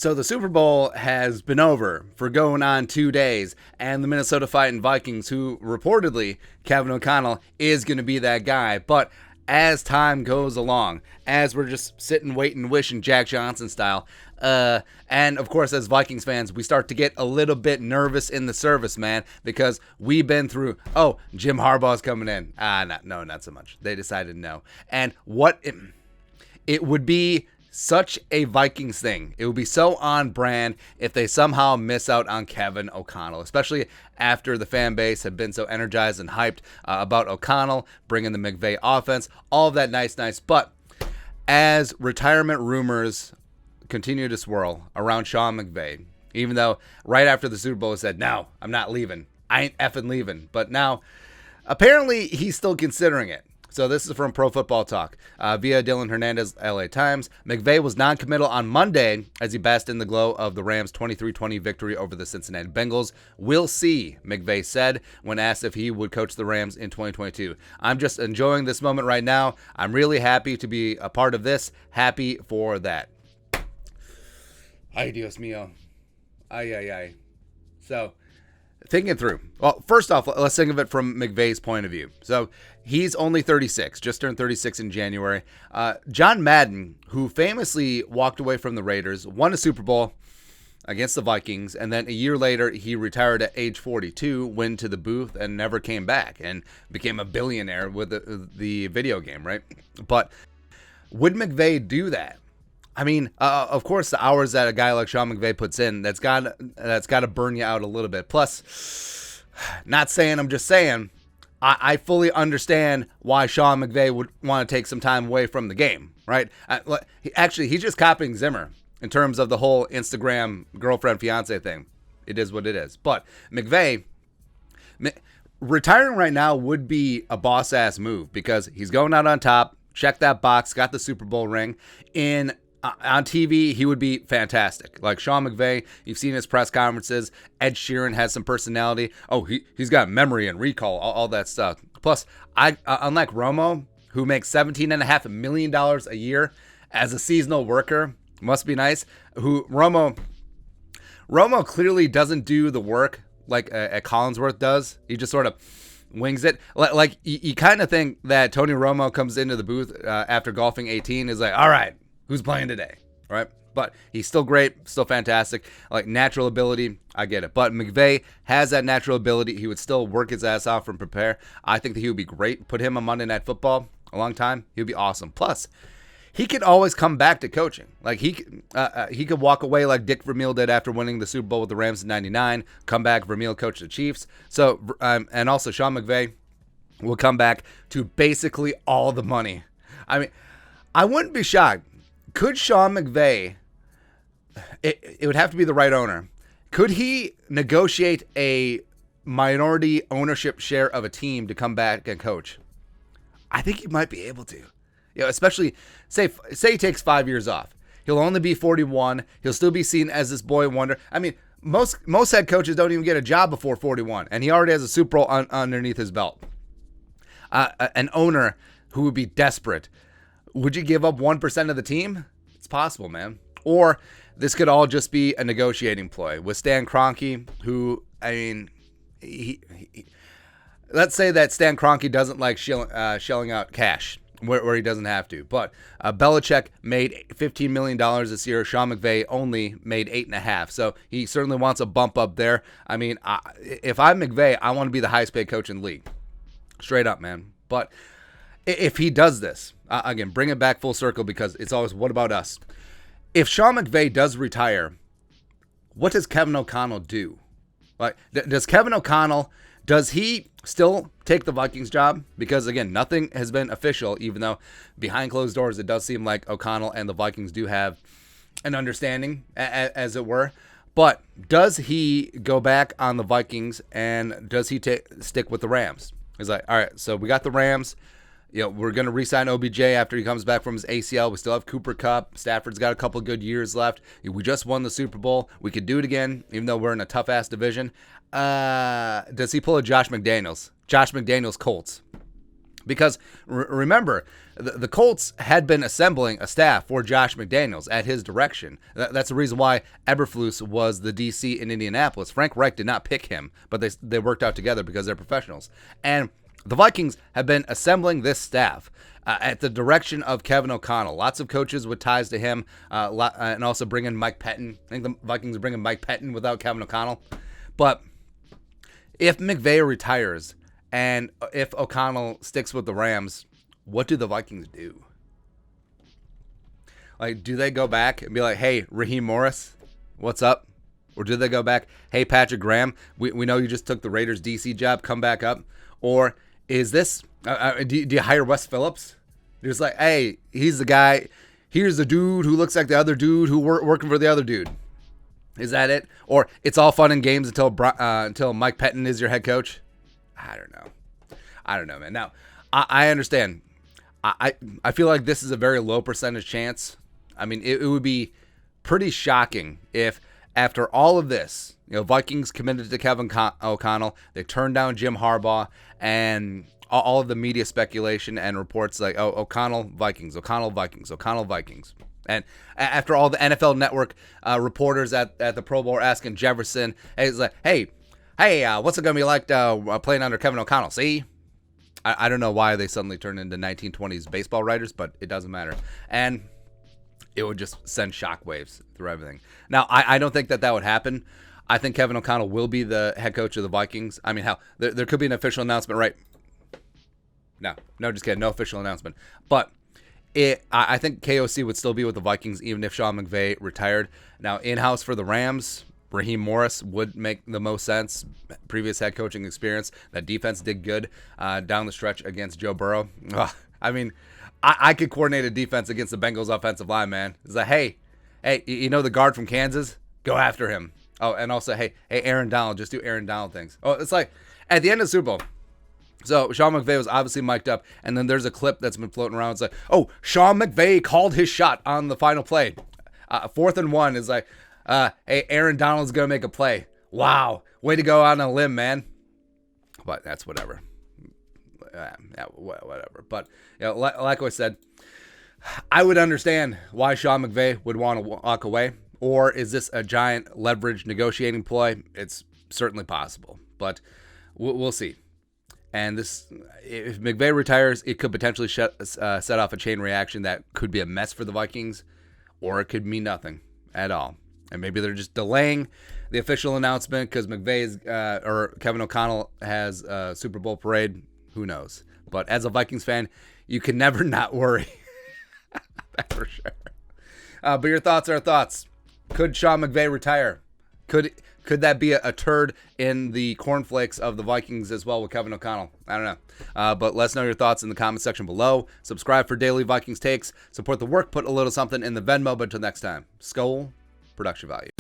So the Super Bowl has been over for going on 2 days, and the Minnesota Fighting Vikings, who reportedly Kevin O'Connell is going to be that guy, but as time goes along, as we're just sitting, waiting, wishing Jack Johnson style, and of course as Vikings fans, we start to get a little bit nervous in the service, man, because we've been through, Jim Harbaugh's coming in. No, not so much. They decided no. And it would be such a Vikings thing. It would be so on brand if they somehow miss out on Kevin O'Connell, especially after the fan base had been so energized and hyped about O'Connell, bringing the McVay offense, all of that nice. But as retirement rumors continue to swirl around Sean McVay, even though right after the Super Bowl he said, no, I'm not leaving. I ain't effing leaving. But now, apparently, he's still considering it. So this is from Pro Football Talk. Via Dylan Hernandez, LA Times. McVay was non-committal on Monday as he basked in the glow of the Rams' 23-20 victory over the Cincinnati Bengals. We'll see, McVay said when asked if he would coach the Rams in 2022. I'm just enjoying this moment right now. I'm really happy to be a part of this. Happy for that. Ay, Dios mío. Ay. So, thinking through. Well, first off, let's think of it from McVay's point of view. So he's only 36, just turned 36 in January. John Madden, who famously walked away from the Raiders, won a Super Bowl against the Vikings, and then a year later he retired at age 42, went to the booth, and never came back, and became a billionaire with the video game, right? But would McVay do that? I mean, of course, the hours that a guy like Sean McVay puts in, that's got to burn you out a little bit. Plus, not saying, I'm just saying, I fully understand why Sean McVay would want to take some time away from the game, right? Actually, he's just copying Zimmer in terms of the whole Instagram girlfriend-fiance thing. It is what it is. But McVay, retiring right now would be a boss-ass move because he's going out on top, check that box, got the Super Bowl ring. On TV, he would be fantastic. Like Sean McVay, you've seen his press conferences. Ed Sheeran has some personality. Oh, he's got memory and recall, all that stuff. Plus, unlike Romo, who makes $17.5 million a year as a seasonal worker, must be nice. Romo clearly doesn't do the work like a Collinsworth does. He just sort of wings it. Like you kind of think that Tony Romo comes into the booth after golfing 18 is like, all right, who's playing today, right? But he's still great, still fantastic. Like natural ability, I get it. But McVay has that natural ability. He would still work his ass off and prepare. I think that he would be great. Put him on Monday Night Football a long time. He would be awesome. Plus, he could always come back to coaching. Like he could walk away like Dick Vermeil did after winning the Super Bowl with the Rams in '99. Come back, Vermeil coached the Chiefs. So and also Sean McVay will come back to basically all the money. I mean, I wouldn't be shocked. Could Sean McVay, it would have to be the right owner, could he negotiate a minority ownership share of a team to come back and coach? I think he might be able to. Especially, say he takes 5 years off. He'll only be 41. He'll still be seen as this boy wonder. I mean, most head coaches don't even get a job before 41, and he already has a Super Bowl underneath his belt. An owner who would be desperate. Would you give up 1% of the team? It's possible, man. Or this could all just be a negotiating ploy with Stan Kroenke, who, I mean, let's say that Stan Kroenke doesn't like shelling out cash where he doesn't have to. But Belichick made $15 million this year. Sean McVay only made $8.5 million. So he certainly wants a bump up there. I mean, if I'm McVay, I want to be the highest paid coach in the league. Straight up, man. But if he does this, again, bring it back full circle because it's always, what about us? If Sean McVay does retire, what does Kevin O'Connell do? Like, does Kevin O'Connell, does he still take the Vikings job? Because, again, nothing has been official, even though behind closed doors, it does seem like O'Connell and the Vikings do have an understanding, as it were. But does he go back on the Vikings and does he stick with the Rams? He's like, all right, so we got the Rams. We're going to re-sign OBJ after he comes back from his ACL. We still have Cooper Kupp. Stafford's got a couple of good years left. We just won the Super Bowl. We could do it again, even though we're in a tough-ass division. Does he pull a Josh McDaniels? Josh McDaniels Colts. Because remember, the Colts had been assembling a staff for Josh McDaniels at his direction. That's the reason why Eberflus was the DC in Indianapolis. Frank Reich did not pick him, but they worked out together because they're professionals. And the Vikings have been assembling this staff at the direction of Kevin O'Connell. Lots of coaches with ties to him, and also bringing Mike Pettin. I think the Vikings are bringing Mike Pettin without Kevin O'Connell. But if McVay retires and if O'Connell sticks with the Rams, what do the Vikings do? Like, do they go back and be like, hey, Raheem Morris, what's up? Or do they go back, hey, Patrick Graham, we know you just took the Raiders DC job, come back up? Or is this, do you hire Wes Phillips? You're just like, hey, he's the guy, here's the dude who looks like the other dude who working for the other dude. Is that it? Or it's all fun and games until Mike Pettin is your head coach? I don't know, man. Now, I understand. I feel like this is a very low percentage chance. I mean, it would be pretty shocking if after all of this, Vikings committed to Kevin O'Connell, they turned down Jim Harbaugh, and all of the media speculation and reports like, oh, O'Connell Vikings. And after all the NFL Network reporters at the Pro Bowl are asking Jefferson, hey, what's it going to be like playing under Kevin O'Connell? See? I don't know why they suddenly turned into 1920s baseball writers, but it doesn't matter. And it would just send shockwaves through everything. Now, I don't think that would happen. I think Kevin O'Connell will be the head coach of the Vikings. I mean, there could be an official announcement, right? No, just kidding. No official announcement. But I think KOC would still be with the Vikings even if Sean McVay retired. Now, in-house for the Rams, Raheem Morris would make the most sense. Previous head coaching experience. That defense did good down the stretch against Joe Burrow. Ugh, I mean, I could coordinate a defense against the Bengals offensive line, man. It's like, hey, you know the guard from Kansas? Go after him. Oh, and also, hey, Aaron Donald, just do Aaron Donald things. Oh, it's like at the end of the Super Bowl. So Sean McVay was obviously mic'd up, and then there's a clip that's been floating around. It's like, oh, Sean McVay called his shot on the final play. 4th and 1 is like, hey, Aaron Donald's going to make a play. Wow. Way to go on a limb, man. But that's whatever. Whatever. But, like I said, I would understand why Sean McVay would want to walk away. Or is this a giant leverage negotiating ploy? It's certainly possible. But we'll see. And if McVay retires, it could potentially set off a chain reaction that could be a mess for the Vikings. Or it could mean nothing at all. And maybe they're just delaying the official announcement because or Kevin O'Connell has a Super Bowl parade. Who knows? But as a Vikings fan, you can never not worry. That's for sure. But your thoughts are thoughts. Could Sean McVay retire? Could that be a turd in the cornflakes of the Vikings as well with Kevin O'Connell? I don't know. But let us know your thoughts in the comment section below. Subscribe for daily Vikings takes. Support the work. Put a little something in the Venmo. But until next time, Skol, production value.